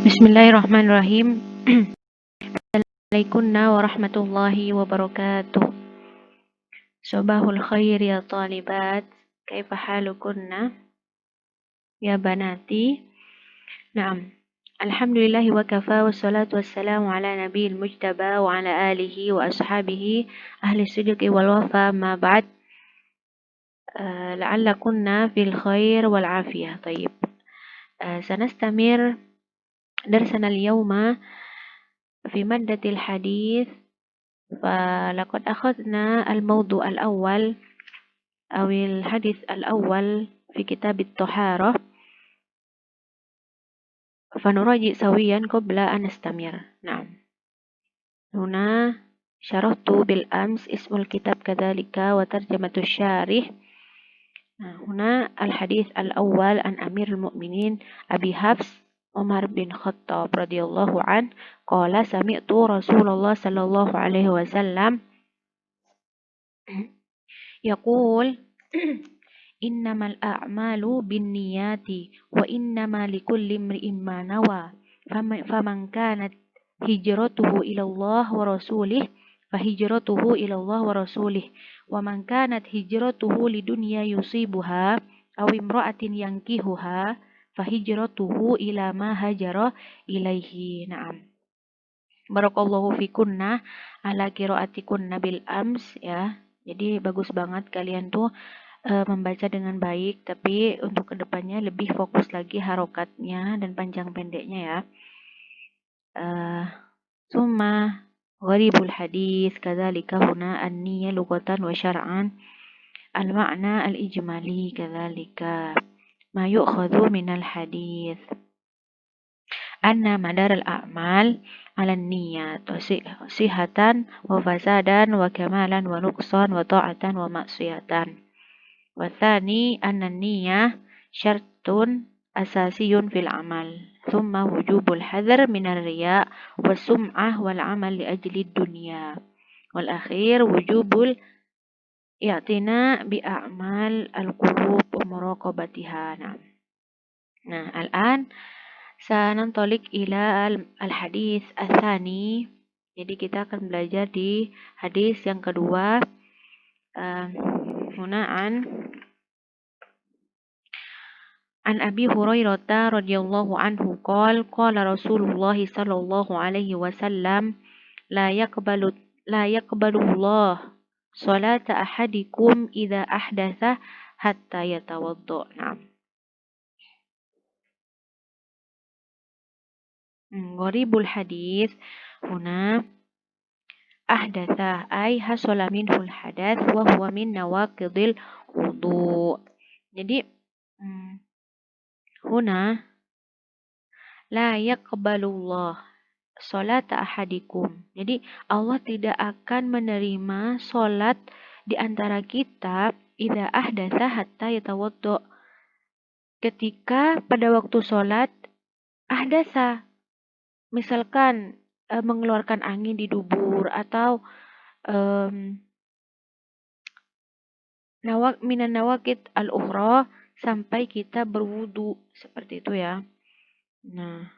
Bismillahirrahmanirrahim. Assalamualaikum warahmatullahi wabarakatuh. Sobahul khair ya talibat. Kaifa halukunna ya banati. Naam. Alhamdulillahi wa kafa wassalatu wassalamu ala nabiyil mujtaba wa ala alihi wa ashabihi ahli sidqi wal wafa ma ba'd. La'allakunna fil khair wal afiyah. Tayyib. سنستمر درسنا اليوم في مادة الحديث. فلقد أخذنا الموضوع الأول أو الحديث الأول في كتاب الطهارة، فنراجع سويا قبل أن نستمر. نعم، هنا شرحت بالأمس اسم الكتاب كذلك وترجمة الشارح. هنا الحديث الأول عن أمير المؤمنين أبي حفص عمر بن خطاب رضي الله عنه قال: سمعت رسول الله صلى الله عليه وسلم يقول: إنما الأعمال بالنيات وإنما لكل امرئ ما نوى، فمن كانت هجرته إلى الله ورسوله فهجرته إلى الله ورسوله، ومن كانت هجرته لدنيا يصيبها أو امرأة ينكحها فهجرته إلى ما هاجر إليه. نعم. Barakallahu fikunna ala qiraatikunna bil ams ya. Jadi bagus banget kalian tuh membaca dengan baik, tapi untuk kedepannya lebih fokus lagi harokatnya dan panjang pendeknya ya. Summa gharibul hadis kadzalika huna an-niyya lughatan wa syar'an al-ma'na al-ijmali kadzalika ma yu'khadhu minal hadis anna madar al-a'mal 'ala an-niyyat sihatan wa fasadan wa kamalan wa nuqsan wa ta'atan wa ma'siyatan. Wa tsani anna an-niyyah syartun asasiyun fil amal. Thumma wujubul hadar minar riya' was sum'ah wal 'amal li ajli dunya. Wal akhir wujubul i'tina bi a'mal al-qulub wa muraqabatiha. Nah, al-an sanantolik ila al-hadis ats-tsani. Jadi kita akan belajar di hadis yang kedua. Hunaan an Abi Hurairah radhiyallahu anhu qala Rasulullah sallallahu alaihi wasallam la yaqbalu Allah salata ahadikum idza ahdatsa hatta yatawadda. Nah, gharibul hadis huna ahdatsa ay hasala minhul hadath wa huwa min nawaqidil wudu. Jadi huna la yaqbalullah salata ahadikum. Jadi Allah tidak akan menerima salat di antara kita idza ahdatsa hatta yatawadda. Ketika pada waktu salat ahdatsa, misalkan mengeluarkan angin di dubur atau minan nawaqid al-ukhra sampai kita berwudu seperti itu ya. Nah,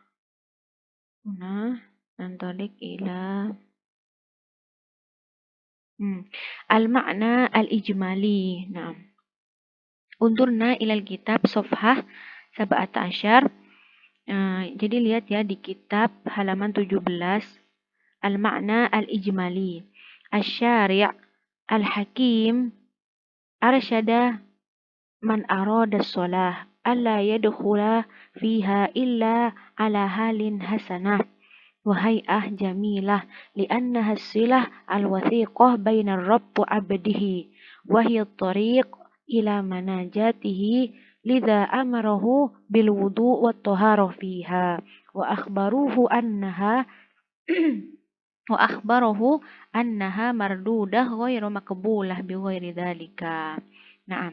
nantalik ila al-ma'na al-ijmali. Nah, undurna ilal kitab safhah 17. Jadi lihat ya di kitab halaman 17, al-ma'na al-ijmali. Asy-syari' al-hakim arsyada man arada shalah alla yadkhula fiha illa ala halin hasanah wa hay'ah jamilah li'annaha as-silah al-wathiqah bainar rabb wa 'abdihi wa hiya at-tariq ila manajatihi lidza amarahu bil wudu' wat taharah fiha wa akhbaruhu annaha mardudah ghairu maqbulah bi ghairi dzalika. Nah,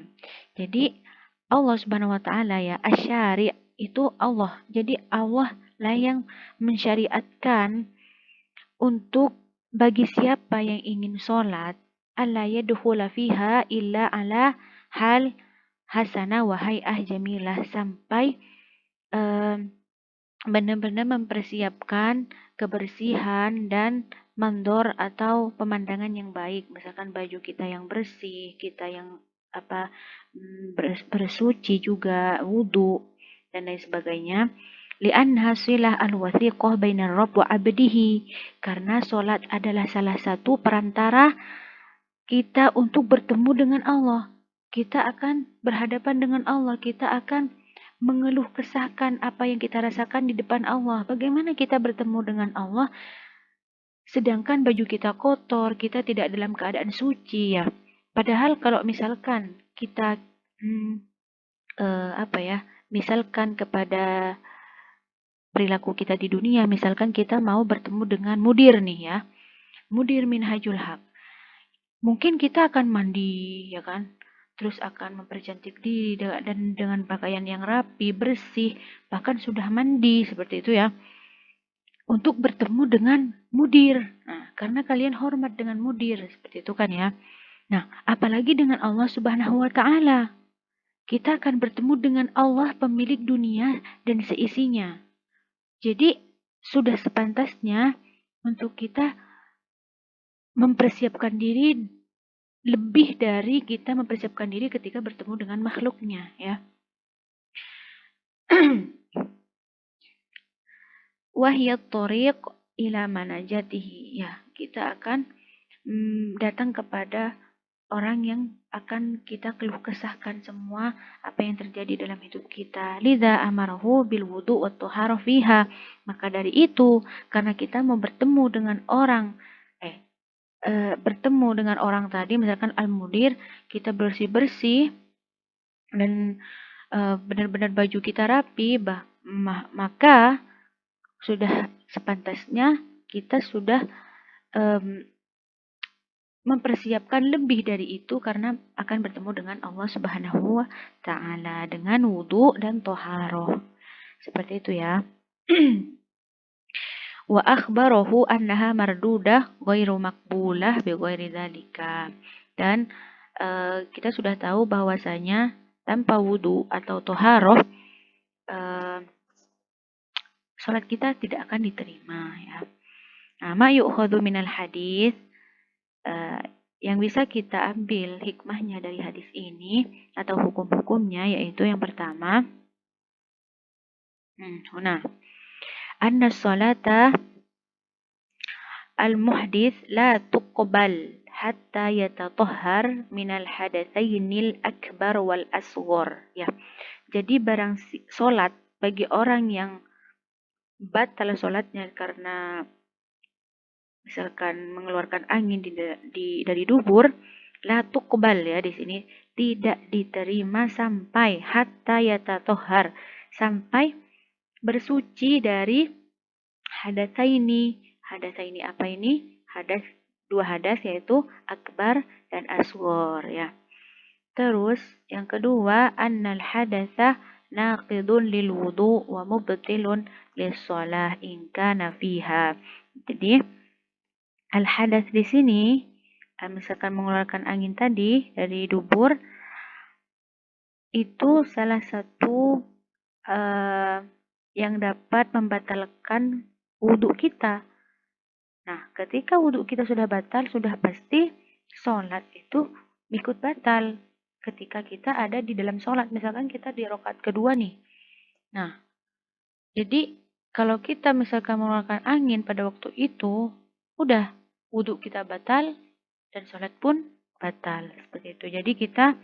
jadi Allah Subhanahu wa taala ya, asy-syari' itu Allah. Jadi Allah lah yang mensyariatkan untuk bagi siapa yang ingin sholat alla yadkhula fiha illa ala hal hasanah wa hay'ah jamilah sampai benar-benar mempersiapkan kebersihan dan mandor atau pemandangan yang baik. Misalkan baju kita yang bersih, kita yang bersuci juga, wudu dan lain sebagainya. Li'anha silah al-wathiqah bainar rabb wa 'abdihi, karena solat adalah salah satu perantara kita untuk bertemu dengan Allah. Kita akan berhadapan dengan Allah, kita akan mengeluh kesahkan apa yang kita rasakan di depan Allah. Bagaimana kita bertemu dengan Allah sedangkan baju kita kotor, kita tidak dalam keadaan suci ya. Padahal kalau misalkan kita misalkan kepada perilaku kita di dunia, misalkan kita mau bertemu dengan mudir nih ya, mudir minhajul haq. Mungkin kita akan mandi ya kan, terus akan mempercantik diri dan dengan pakaian yang rapi, bersih, bahkan sudah mandi seperti itu ya, untuk bertemu dengan mudir. Nah, karena kalian hormat dengan mudir seperti itu kan ya. Nah, apalagi dengan Allah Subhanahu wa taala. Kita akan bertemu dengan Allah pemilik dunia dan seisinya. Jadi sudah sepantasnya untuk kita mempersiapkan diri lebih dari kita mempersiapkan diri ketika bertemu dengan makhluknya ya. Wahiyat thoriq ila manajatihi, ya, kita akan datang kepada orang yang akan kita keluh kesahkan semua apa yang terjadi dalam hidup kita. Lidza amarahu bil wudu wa taharah fiha. Maka dari itu, karena kita mau bertemu dengan orang tadi, misalkan al-mudir, kita bersih-bersih dan benar-benar baju kita rapi, maka sudah sepantasnya kita sudah mempersiapkan lebih dari itu karena akan bertemu dengan Allah Subhanahu wa taala dengan wudu dan toharoh. Seperti itu ya. Wa akhbarahu annaha mardudah ghairu maqbulah bi ghairi dzalika. Dan kita sudah tahu bahwasanya tanpa wudu atau toharoh salat kita tidak akan diterima ya. Nah, ma yu'khadhu minal hadis, yang bisa kita ambil hikmahnya dari hadis ini atau hukum-hukumnya, yaitu yang pertama, anna salata al-muhdits la tuqbal hatta yatatahhar minal hadatsainil akbar wal asghar ya. Jadi barang salat bagi orang yang batal salatnya karena misalkan mengeluarkan angin dari dubur, la tuqbal ya, di sini tidak diterima sampai hatta yatatohar, sampai bersuci dari hadatsaini. Hadatsaini apa ini? Dua hadas, yaitu akbar dan asghar ya. Terus yang kedua, annal hadatsa naqidun lil wudu wa mubtilun lis shalah in kana fiha. Jadi al-hadas di sini, misalkan mengeluarkan angin tadi dari dubur, itu salah satu yang dapat membatalkan wudhu kita. Nah, ketika wudhu kita sudah batal, sudah pasti sholat itu ikut batal. Ketika kita ada di dalam sholat, misalkan kita di rakaat kedua nih. Nah, jadi kalau kita misalkan mengeluarkan angin pada waktu itu, udah wudhu kita batal dan sholat pun batal seperti itu. Jadi kita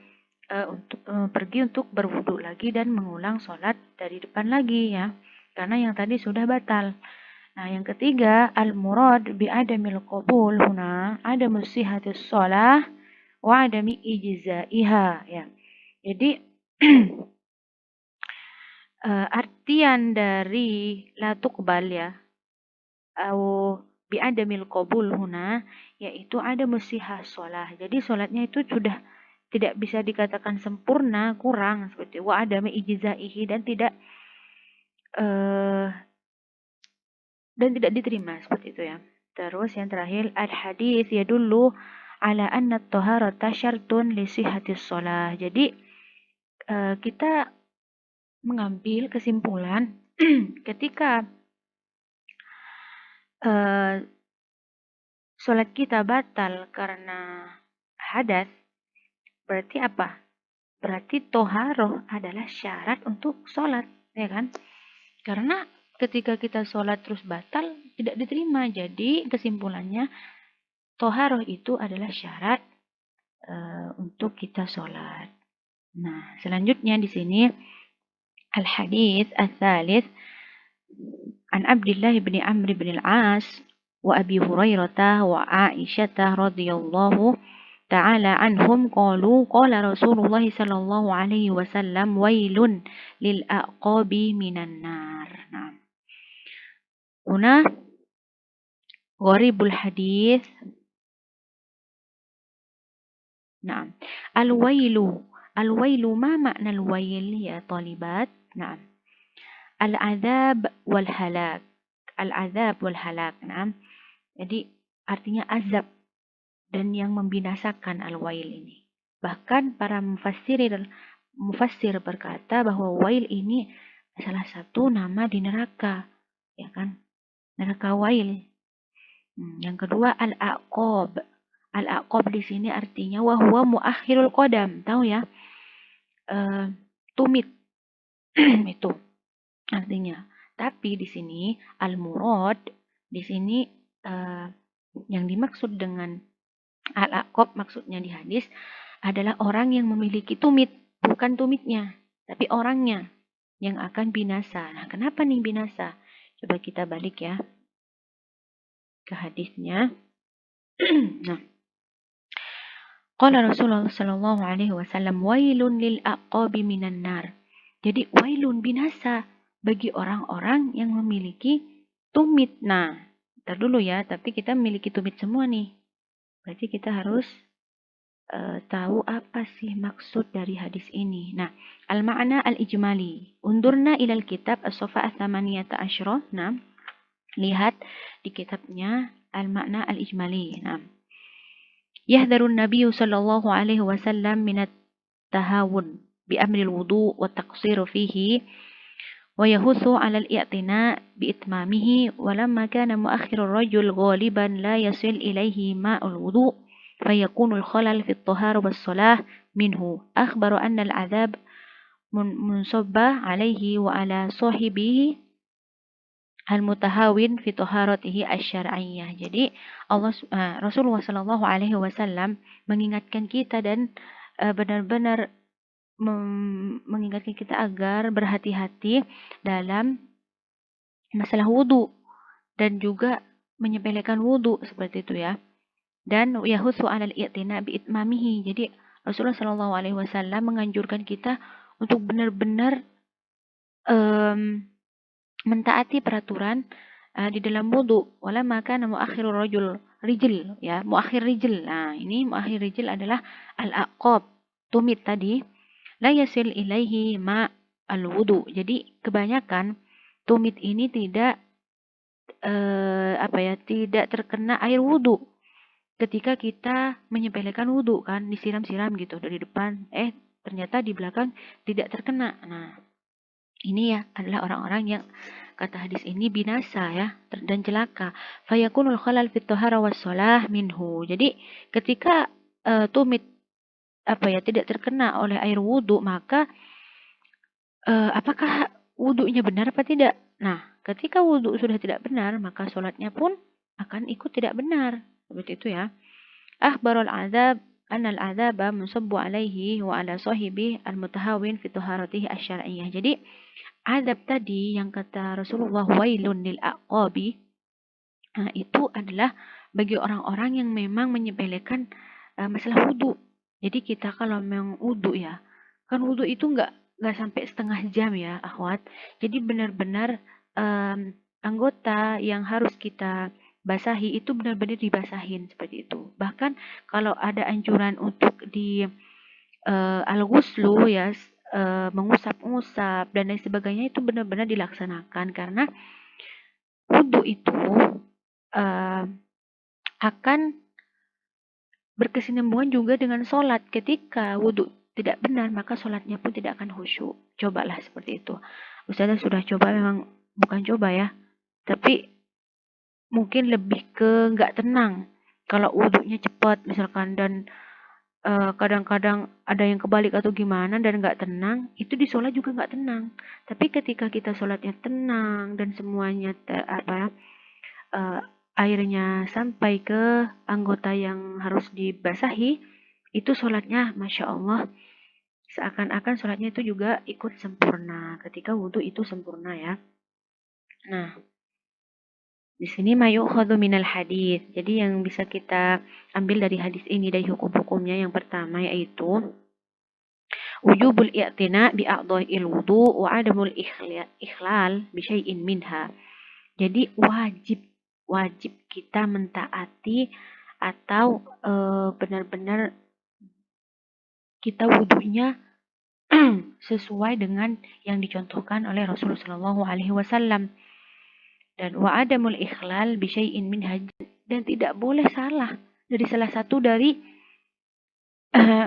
pergi untuk berwudhu lagi dan mengulang sholat dari depan lagi ya, karena yang tadi sudah batal. Nah, yang ketiga, al-murad bi adamil qabul huna adamu sihhatis shalah wa adami ijzaiha ya. Jadi artian dari la tuqbal ya, atau bi'adamil qabul huna, yaitu ada musihah sholah. Jadi sholatnya itu sudah tidak bisa dikatakan sempurna, kurang seperti wa adami ijzaihi, dan tidak diterima seperti itu ya. Terus yang terakhir, al-hadis yadullu ala anna at-taharata syartun li sihhatis shalah. Jadi kita mengambil kesimpulan ketika sholat kita batal karena hadas, berarti apa? Berarti toharoh adalah syarat untuk sholat, ya kan? Karena ketika kita sholat terus batal, tidak diterima. Jadi kesimpulannya, toharoh itu adalah syarat untuk kita sholat. Nah, selanjutnya di sini al-hadits al-thalith an Abdullah bin Amr bin al-As wa Abi Hurairah wa Aisyah radhiyallahu ta'ala anhum qalu qala Rasulullah sallallahu alaihi wasallam wailun lil aqabi minan nar. Nah, huna gharibul hadis. Nah, al-wailu ma makna al-wail ya talibat? Nah, al-azab wal halak. Al-azab wal halak. Nah, jadi artinya azab dan yang membinasakan al-wail ini. Bahkan para mufassir berkata bahwa wail ini salah satu nama di neraka, ya kan? Neraka wail. Yang kedua al-aqab. Al-aqab di sini artinya wahwa muakhirul qadam, tahu ya? Tumit itu artinya. Tapi di sini al-murad di sini yang dimaksud dengan al-aqab maksudnya di hadis adalah orang yang memiliki tumit, bukan tumitnya, tapi orangnya yang akan binasa. Nah, kenapa nih binasa? Coba kita balik ya ke hadisnya. Nah, qala Rasulullah sallallahu alaihi wasallam wailun lil aqabi minan nar. Jadi wailun binasa bagi orang-orang yang memiliki tumit. Nah, ntar dulu ya, tapi kita memiliki tumit semua nih. Berarti kita harus tahu apa sih maksud dari hadis ini. Nah, al-ma'na al-ijmali. Undurna ilal kitab as-safhah ats-tsamaniyata asyra. Nah, lihat di kitabnya al-ma'na al-ijmali. Nah, yahdharun nabiyyu sallallahu alaihi wasallam min at-tahawun bi amri al-wudu' wa taqsir fihi wa yahuthu 'ala al-i'tina' bi itmamihi wa lamma kana mu'akhkhiru ar-rajul ghaliban la yasil ilayhi ma'ul wudu' فيكون الخلل في الطهارة والصلاة منه أخبر أن العذاب منصب عليه وعلى صاحبه المتهاون في طهارته الsyar'iyyah. Jadi Rasulullah Shallallahu Alaihi Wasallam mengingatkan kita dan benar-benar mengingatkan kita agar berhati-hati dalam masalah wudhu dan juga menyepelekan wudhu seperti itu ya. Dan yahutsu 'alal i'tina bi itmamihi. Jadi Rasulullah Shallallahu alaihi wasallam menganjurkan kita untuk benar-benar mentaati peraturan di dalam wudu. Wala maka muakhirur rijl ya, muakhir rijl. Nah, ini muakhir rijl adalah al-aqab, tumit tadi. La yasil ilaihi ma al-wudu. Jadi kebanyakan tumit ini tidak tidak terkena air wudu. Ketika kita menyepelekan wudhu kan, disiram-siram gitu dari depan, ternyata di belakang tidak terkena. Nah, ini ya adalah orang-orang yang kata hadis ini binasa ya dan celaka. Fayakunul khalal fit thahara was shalah minhu. Jadi ketika tumit tidak terkena oleh air wudhu, maka apakah wudhunya benar apa tidak? Nah, ketika wudhu sudah tidak benar, maka sholatnya pun akan ikut tidak benar. Seperti itu ya. Akhbarul azab anal azaba munsabbu alaihi wa ala sahibi al-mutahawin fi taharatihi asy-syar'iyyah. Jadi azab tadi yang kata Rasulullah wailun lil aqabi, itu adalah bagi orang-orang yang memang menyepelekan masalah wudu. Jadi kita kalau memang wudu ya, kan wudu itu nggak sampai setengah jam ya, akhwat. Jadi benar-benar anggota yang harus kita basahi itu benar-benar dibasahin seperti itu. Bahkan kalau ada anjuran untuk di al-ghuslu ya, mengusap-ngusap dan lain sebagainya itu benar-benar dilaksanakan karena wudu itu akan berkesinambungan juga dengan sholat. Ketika wudu tidak benar maka sholatnya pun tidak akan khusyuk. Cobalah seperti itu. Ustazah sudah coba, memang bukan coba ya, tapi mungkin lebih ke nggak tenang. Kalau wudhunya cepat misalkan dan kadang-kadang ada yang kebalik atau gimana dan nggak tenang, itu di sholat juga nggak tenang. Tapi ketika kita sholatnya tenang dan semuanya eh, airnya sampai ke anggota yang harus dibasahi, itu sholatnya Masya Allah, seakan-akan sholatnya itu juga ikut sempurna ketika wudhu itu sempurna ya. Nah, di sini mayukhadhu minal hadis. Jadi yang bisa kita ambil dari hadis ini, dari hukum-hukumnya, yang pertama yaitu wujubul i'tina bi a'dha'il wudu wa adamul ikhlal bi syai'in minha. Jadi wajib kita mentaati atau benar-benar kita wudhunya sesuai dengan yang dicontohkan oleh Rasulullah Shallallahu Alaihi Wasallam. Dan wa adamul ikhlal bi syai'in minha, dan tidak boleh salah dari salah satu dari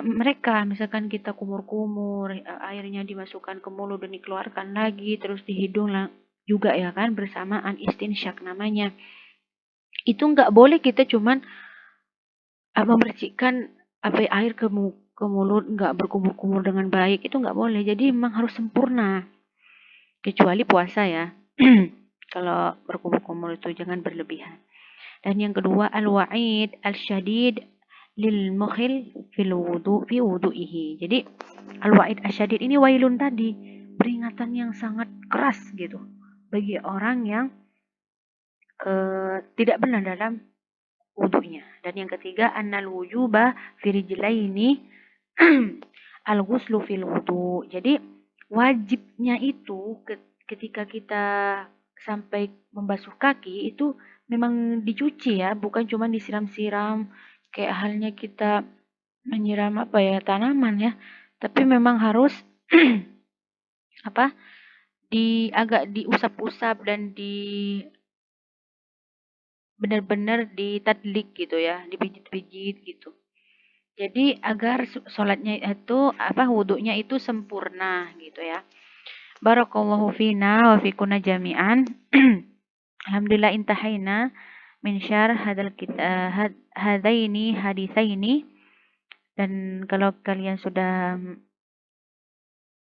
mereka. Misalkan kita kumur-kumur, airnya dimasukkan ke mulut dan dikeluarkan lagi, terus di hidung juga ya kan, bersamaan istinsyak namanya. Itu nggak boleh kita cuman memercikkan air ke mulut, nggak berkumur-kumur dengan baik, itu nggak boleh. Jadi memang harus sempurna, kecuali puasa ya. Kalau berkumur-kumur itu jangan berlebihan. Dan yang kedua, al-wa'id al-syadid lil mukhil fi wudu'ihi. Jadi al-wa'id al-syadid ini wailun tadi, peringatan yang sangat keras gitu bagi orang yang tidak benar dalam wudunya. Dan yang ketiga, annal wujuba fi rijlaini al-ghuslu fil wudu. Jadi wajibnya itu ketika kita sampai membasuh kaki itu memang dicuci ya, bukan cuma disiram-siram kayak halnya kita menyiram tanaman ya, tapi memang harus apa agak diusap-usap dan benar-benar ditadlik gitu ya, dipijit-pijit gitu. Jadi agar sholatnya itu wudhunya itu sempurna gitu ya. Barakallahu fina wa fikuna jami'an. Alhamdulillah intahaina min syarh hadaini hadisaini. Dan kalau kalian sudah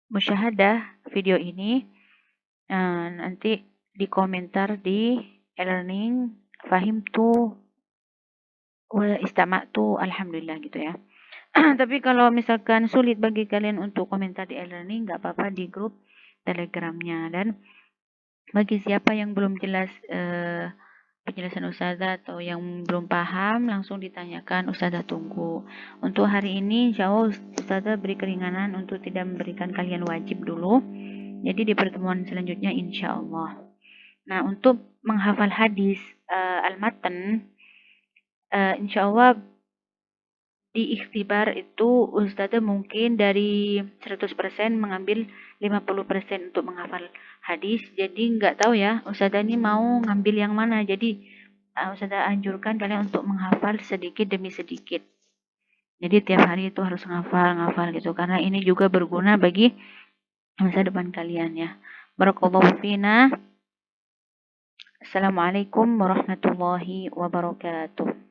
musyahadah video ini, nanti di komentar di e-learning fahimtu wa istama'tu, alhamdulillah gitu ya. Tapi kalau misalkan sulit bagi kalian untuk komentar di e-learning, nggak apa-apa di grup telegramnya. Dan bagi siapa yang belum jelas penjelasan Ustazah atau yang belum paham, langsung ditanyakan, Ustazah tunggu. Untuk hari ini insya Allah Ustazah beri keringanan untuk tidak memberikan kalian wajib dulu. Jadi di pertemuan selanjutnya insya Allah. Nah, untuk menghafal hadis al-matan, insya Allah di ikhtibar itu Ustazah mungkin dari 100% mengambil 50% untuk menghafal hadis. Jadi nggak tahu ya Ustazah ini mau ngambil yang mana. Jadi Ustazah anjurkan kalian untuk menghafal sedikit demi sedikit. Jadi tiap hari itu harus ngafal gitu, karena ini juga berguna bagi masa depan kalian ya. Barakallahu fina. Assalamualaikum warahmatullahi wabarakatuh.